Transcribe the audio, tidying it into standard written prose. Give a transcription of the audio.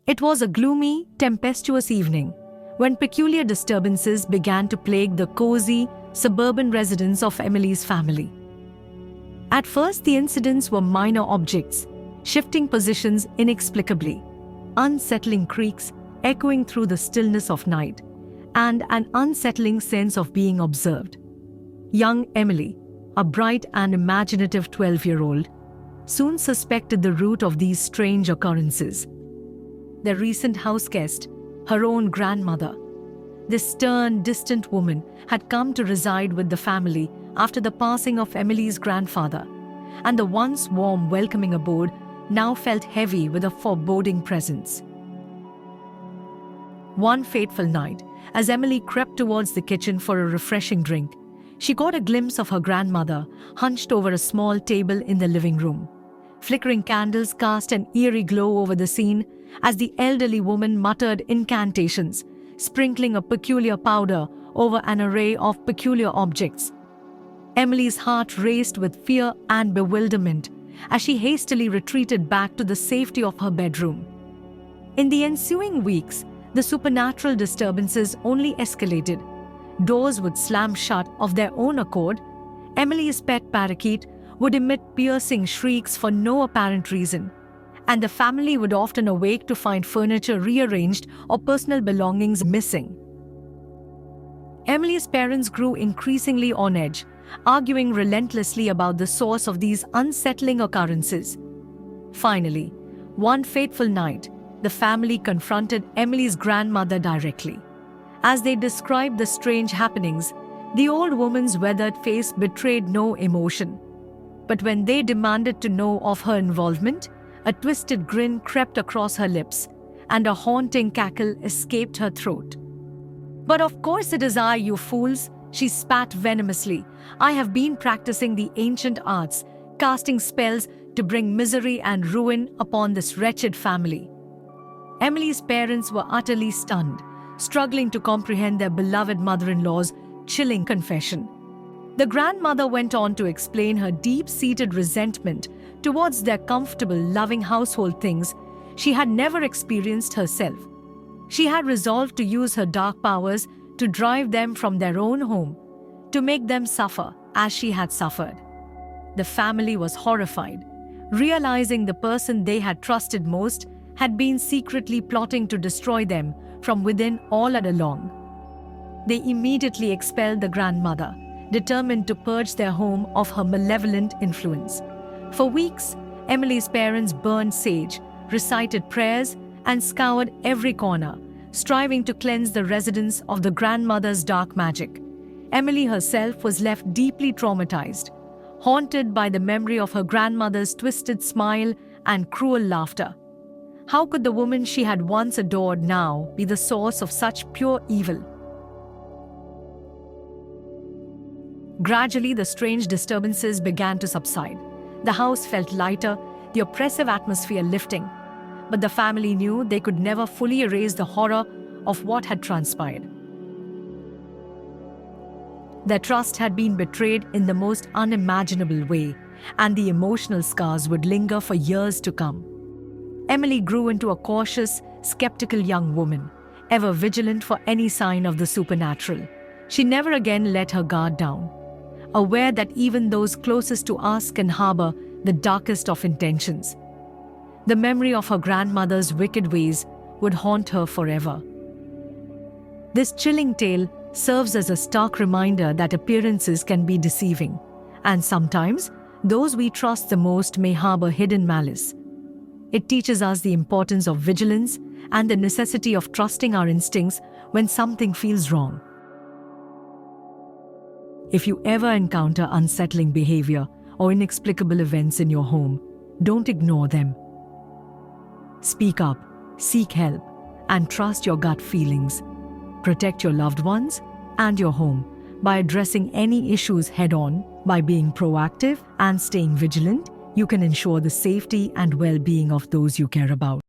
It was a gloomy, tempestuous evening when peculiar disturbances began to plague the cozy, suburban residence of Emily's family. At first, the incidents were minor objects, shifting positions inexplicably, unsettling creaks echoing through the stillness of night, and an unsettling sense of being observed. Young Emily, a bright and imaginative 12-year-old, soon suspected the root of these strange occurrences. Their recent houseguest, her own grandmother. This stern, distant woman had come to reside with the family after the passing of Emily's grandfather, and the once warm, welcoming abode now felt heavy with a foreboding presence. One fateful night, as Emily crept towards the kitchen for a refreshing drink, she caught a glimpse of her grandmother hunched over a small table in the living room. Flickering candles cast an eerie glow over the scene as the elderly woman muttered incantations, sprinkling a peculiar powder over an array of peculiar objects. Emily's heart raced with fear and bewilderment as she hastily retreated back to the safety of her bedroom. In the ensuing weeks, the supernatural disturbances only escalated. Doors would slam shut of their own accord. Emily's pet parakeet would emit piercing shrieks for no apparent reason, and the family would often awake to find furniture rearranged or personal belongings missing. Emily's parents grew increasingly on edge, arguing relentlessly about the source of these unsettling occurrences. Finally, one fateful night, the family confronted Emily's grandmother directly. As they described the strange happenings, the old woman's weathered face betrayed no emotion. But when they demanded to know of her involvement, a twisted grin crept across her lips, and a haunting cackle escaped her throat. "But of course it is I, you fools," she spat venomously. "I have been practicing the ancient arts, casting spells to bring misery and ruin upon this wretched family." Emily's parents were utterly stunned, struggling to comprehend their beloved mother-in-law's chilling confession. The grandmother went on to explain her deep-seated resentment towards their comfortable, loving household things she had never experienced herself. She had resolved to use her dark powers to drive them from their own home, to make them suffer as she had suffered. The family was horrified, realizing the person they had trusted most had been secretly plotting to destroy them from within all along. They immediately expelled the grandmother, determined to purge their home of her malevolent influence. For weeks, Emily's parents burned sage, recited prayers, and scoured every corner, striving to cleanse the residence of the grandmother's dark magic. Emily herself was left deeply traumatized, haunted by the memory of her grandmother's twisted smile and cruel laughter. How could the woman she had once adored now be the source of such pure evil? Gradually, the strange disturbances began to subside. The house felt lighter, the oppressive atmosphere lifting. But the family knew they could never fully erase the horror of what had transpired. Their trust had been betrayed in the most unimaginable way, and the emotional scars would linger for years to come. Emily grew into a cautious, skeptical young woman, ever vigilant for any sign of the supernatural. She never again let her guard down, aware that even those closest to us can harbor the darkest of intentions. The memory of her grandmother's wicked ways would haunt her forever. This chilling tale serves as a stark reminder that appearances can be deceiving, and sometimes those we trust the most may harbor hidden malice. It teaches us the importance of vigilance and the necessity of trusting our instincts when something feels wrong. If you ever encounter unsettling behavior or inexplicable events in your home, don't ignore them. Speak up, seek help, and trust your gut feelings. Protect your loved ones and your home by addressing any issues head-on. By being proactive and staying vigilant, you can ensure the safety and well-being of those you care about.